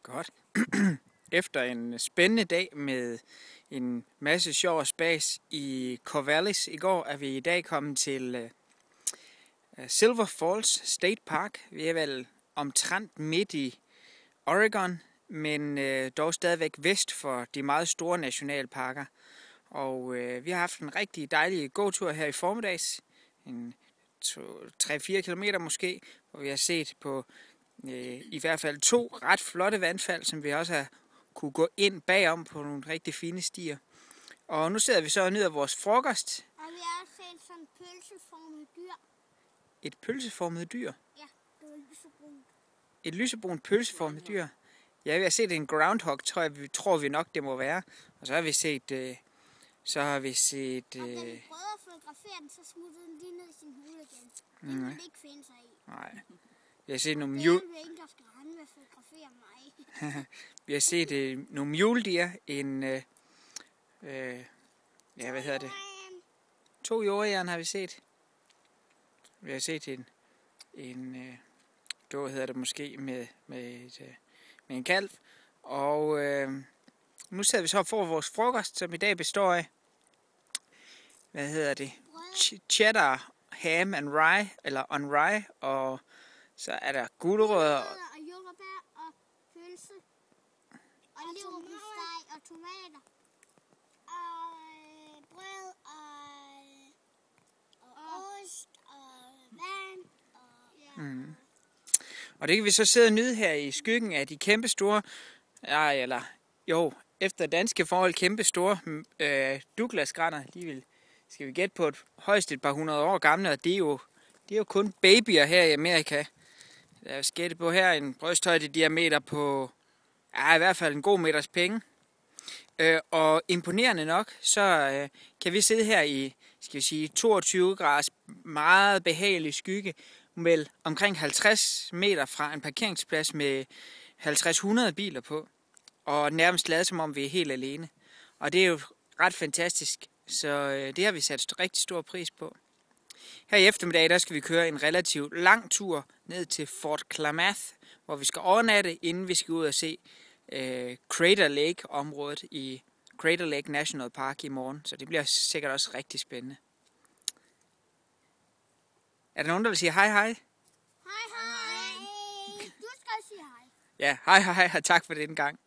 Godt. Efter en spændende dag med en masse sjov og spas i Corvallis i går, er vi i dag kommet til Silver Falls State Park. Vi er vel omtrent midt i Oregon, men dog stadigvæk vest for de meget store nationalparker. Og vi har haft en rigtig dejlig gåtur her i formiddags, en 3-4 kilometer måske, hvor vi har set på i hvert fald 2 ret flotte vandfald, som vi også har kunne gå ind bagom på nogle rigtig fine stier. Og nu sidder vi så og nyder vores frokost. Og vi har også set sådan et pølseformet dyr. Et pølseformet dyr? Ja, det var lysebrunt. Et lysebrunt pølseformet dyr? Ja, vi har set en groundhog, tror vi nok det må være. Og så har vi set... Og da vi prøvede at fotografere den, så smuttede den lige ned i sin hule igen. Den ville ikke finde sig i. Nej. Vi har set nogle Det er ingen, der skal rende med at fotografere mig. Vi har set nogle muldyr, hvad hedder det? 2 jordjern har vi set. Vi har set hvad hedder det måske, med en kalv. Og nu sidder vi så for vores frokost, som i dag består af, cheddar, ham and rye, eller on rye, og så er der gulerødder. Og jordbær og pølse. Og leverpostej og tomater. Og brød og ost og vand. Og det kan vi så sidde og nyde her i skyggen af de kæmpe store, efter danske forhold kæmpe store Douglas-graner. Skal vi gætte på højst et par 100 år gamle, og det er jo kun babyer her i Amerika. Der er skætte på her en brysthøjde diameter på i hvert fald en god meters penge. Og imponerende nok, så kan vi sidde her i 22 graders meget behagelig skygge, med omkring 50 meter fra en parkeringsplads med 50-100 biler på, og nærmest ladet som om vi er helt alene. Og det er jo ret fantastisk, så det har vi sat rigtig stor pris på. Her i eftermiddag, der skal vi køre en relativt lang tur ned til Fort Klamath, hvor vi skal overnatte, inden vi skal ud og se Crater Lake-området i Crater Lake National Park i morgen. Så det bliver sikkert også rigtig spændende. Er der nogen, der vil sige hej hej? Hej hej! Du skal sige hej. Ja, hej hej, og tak for den gang.